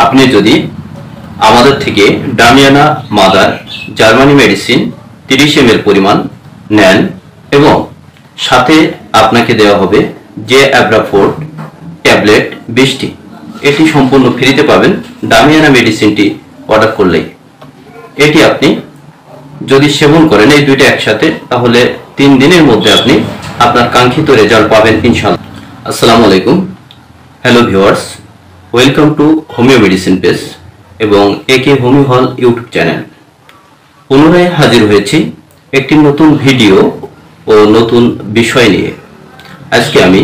আপনি যদি আমাদের থেকে damiana mother Germany medicine 30 ml পরিমাণ নেন এবং সাথে আপনাকে দেওয়া হবে যে অ্যাব্রাফোর্ট ট্যাবলেট 20টি, এটি সম্পূর্ণ ফ্রিতে পাবেন ডামিয়ানা মেডিসিনটি অর্ডার করলেই। এটি আপনি যদি সেবন করেন এই দুইটা একসাথে, তাহলে 3 দিনের মধ্যে আপনি আপনার কাঙ্ক্ষিত রেজাল্ট পাবেন ইনশাআল্লাহ। আসসালামু আলাইকুম, hello viewers, welcome to homeo medicine page এবং একে হোমিও হল ইউটিউব চ্যানেল। পুনরায় হাজির হয়েছি একটি নতুন ভিডিও ও নতুন বিষয় নিয়ে। আজকে আমি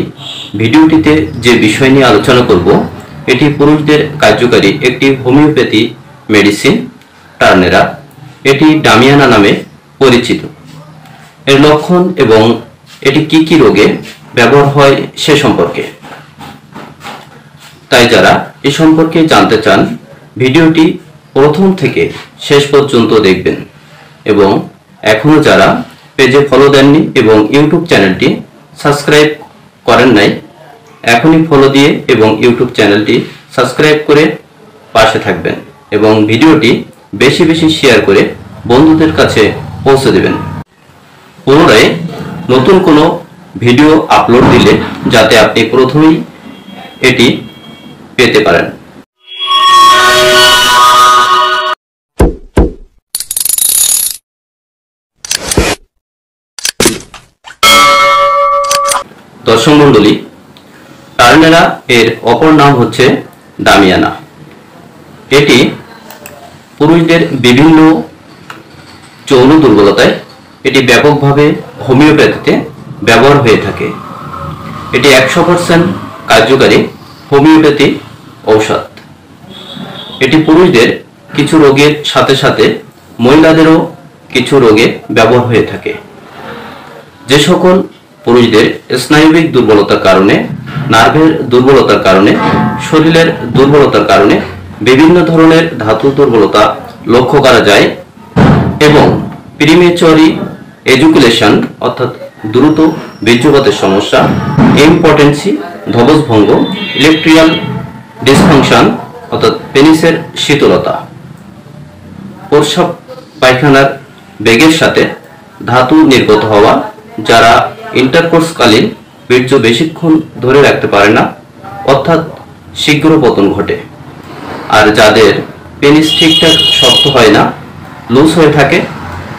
ভিডিওটিতে যে বিষয় নিয়ে আলোচনা করব, এটি পুরুষদের কার্যকারী একটি হোমিওপ্যাথি মেডিসিন টার্নেরা, এটি ডামিয়ানা নামে পরিচিত। এর লক্ষণ এবং এটি কি কি রোগে ব্যবহার হয় সে সম্পর্কে। তাই যারা এ সম্পর্কে জানতে চান ভিডিওটি প্রথম থেকে শেষ পর্যন্ত দেখবেন এবং এখনো যারা পেজে ফলো দেননি এবং ইউটিউব চ্যানেলটি সাবস্ক্রাইব করেন নাই, এখনই ফলো দিয়ে এবং ইউটিউব চ্যানেলটি সাবস্ক্রাইব করে পাশে থাকবেন এবং ভিডিওটি বেশি বেশি শেয়ার করে বন্ধুদের কাছে পৌঁছে দেবেন। পুনরায় নতুন কোনো ভিডিও আপলোড দিলে যাতে আপনি প্রথমেই এটি পেতে পারেন। দর্শক মণ্ডলী, টার্নেরা এর অপর নাম হচ্ছে ডামিয়ানা। এটি পুরুষদের বিভিন্ন যৌন দুর্বলতায় এটি ব্যাপকভাবে হোমিওপ্যাথিতে ব্যবহার হয়ে থাকে। এটি 100% কার্যকারী হোমিওপ্যাথি ঔষধ। এটি পুরুষদের কিছু রোগের সাথে সাথে মহিলাদেরও কিছু রোগে ব্যবহার হয়ে থাকে। যে সকল পুরুষদের স্নায়বিক দুর্বলতার কারণে, নার্ভের দুর্বলতার কারণে, শরীরের দুর্বলতার কারণে বিভিন্ন ধরনের ধাতু দুর্বলতা লক্ষ্য করা যায় এবং প্রিমেচুরি এজুকুলেশন অর্থাৎ দ্রুত বীর্যপাতের সমস্যা, ইম্পটেন্সি ধবজভঙ্গ, ইলেকট্রিক্যাল ডিসফাংশন অর্থাৎ পেনিসের শীতলতা, প্রস্রাব পায়খানার বেগের সাথে ধাতু নির্গত হওয়া, যারা ইন্টারকোর্সকালীন বীর্য বেশিক্ষণ ধরে রাখতে পারে না অর্থাৎ শীঘ্র পতন ঘটে, আর যাদের পেনিস ঠিকঠাক শক্ত হয় না, লুজ হয়ে থাকে,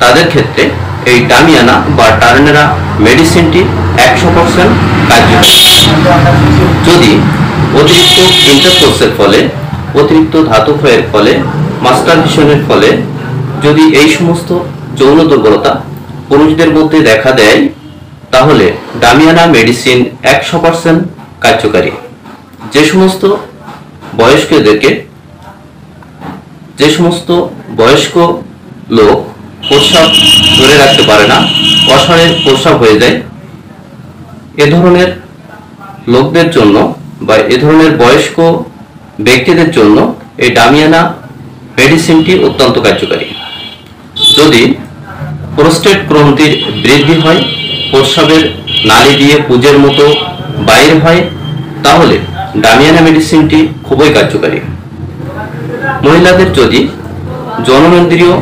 তাদের ক্ষেত্রে এই ডামিয়ানা বা টার্নেরা মেডিসিনটি 100% কার্যকরী। যদি অতিরিক্ত ইন্টারকোর্সের ফলে, অতিরিক্ত ধাতু ক্ষয়ের ফলে, মাস্টারবেশনের ফলে যদি এই সমস্ত যৌন দুর্বলতা পুরুষদের মধ্যে দেখা দেয়, তাহলে ডামিয়ানা মেডিসিন 100% কার্যকারী। যে সমস্ত বয়স্ক লোক প্রস্রাব ধরে রাখতে পারে না, অসাড়ের প্রস্রাব হয়ে যায়, এ ধরনের লোকদের জন্য বা এ ধরনের বয়স্ক ব্যক্তিদের জন্য এই ডামিয়ানা মেডিসিনটি অত্যন্ত কার্যকারী। যদি প্রোস্টেট গ্রন্থির বৃদ্ধি হয়, প্রস্রাবের নালী দিয়ে পুজের মতো বাইর হয়, তাহলে ডামিয়ানা মেডিসিনটি খুবই কার্যকারী। মহিলাদের যদি জননেন্দ্রিয়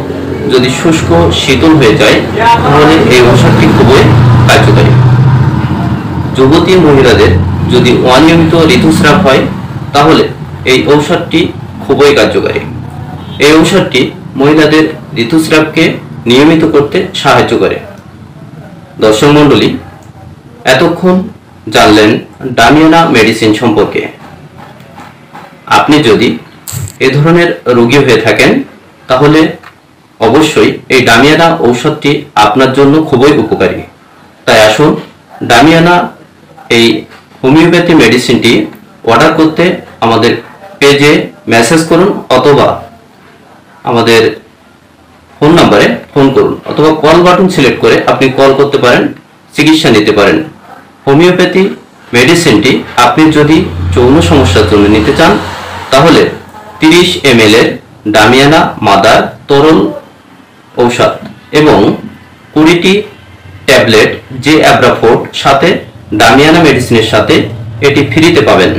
যদি শুষ্ক শীতল হয়ে যায়, তাহলে এই ঔষধটি খুবই কার্যকারী। যুবতী মহিলাদের যদি অনিয়মিত ঋতুস্রাব হয়, তাহলে এই ঔষধটি খুবই কার্যকারী। এই ঔষধটি মহিলাদের ঋতুস্রাবকে নিয়মিত করতে সাহায্য করে। দর্শক মণ্ডলী, এতক্ষণ জানলেন ডামিয়ানা মেডিসিন সম্পর্কে। আপনি যদি এ ধরনের রোগী হয়ে থাকেন, তাহলে অবশ্যই এই ডামিয়ানা ঔষধটি আপনার জন্য খুবই উপকারী। তাই আসুন, ডামিয়ানা এই হোমিওপ্যাথি মেডিসিনটি অর্ডার করতে আমাদের পেজে মেসেজ করুন অথবা আমাদের ফোন নাম্বারে ফোন করুন অথবা কল বাটন সিলেক্ট করে আপনি কল করতে পারেন, চিকিৎসা নিতে পারেন। হোমিওপ্যাথি মেডিসিনটি আপনি যদি যৌন সমস্যার জন্য নিতে চান, তাহলে 30 ml এর ডামিয়ানা মাদার তরল ঔষধ এবং 20টি ট্যাবলেট যে অ্যাব্রাফোর্ট সাথে ডামিয়ানা মেডিসিনের সাথে এটি ফ্রিতে পাবেন।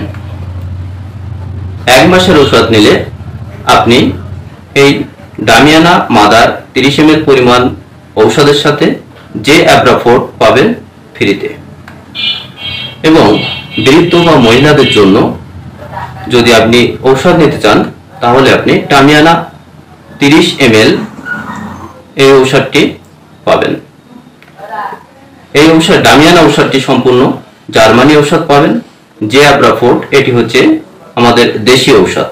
1 মাসের ঔষধ নিলে আপনি এই ডামিয়ানা মাদার 30 ml পরিমাণ ঔষধের সাথে যে অ্যাব্রাফোর্ট পাবেন ফ্রিতে। এবং বৃদ্ধ বা মহিলাদের জন্য যদি আপনি ঔষধ নিতে চান তাহলে আপনি ডামিয়ানা 30 ml এই ঔষধটি পাবেন। এই ঔষধ ডামিয়ানা ঔষধটি সম্পূর্ণ জার্মানি ঔষধ পাবেন। যে অ্যাব্রাফোর্ট এটি হচ্ছে আমাদের দেশীয় ঔষধ।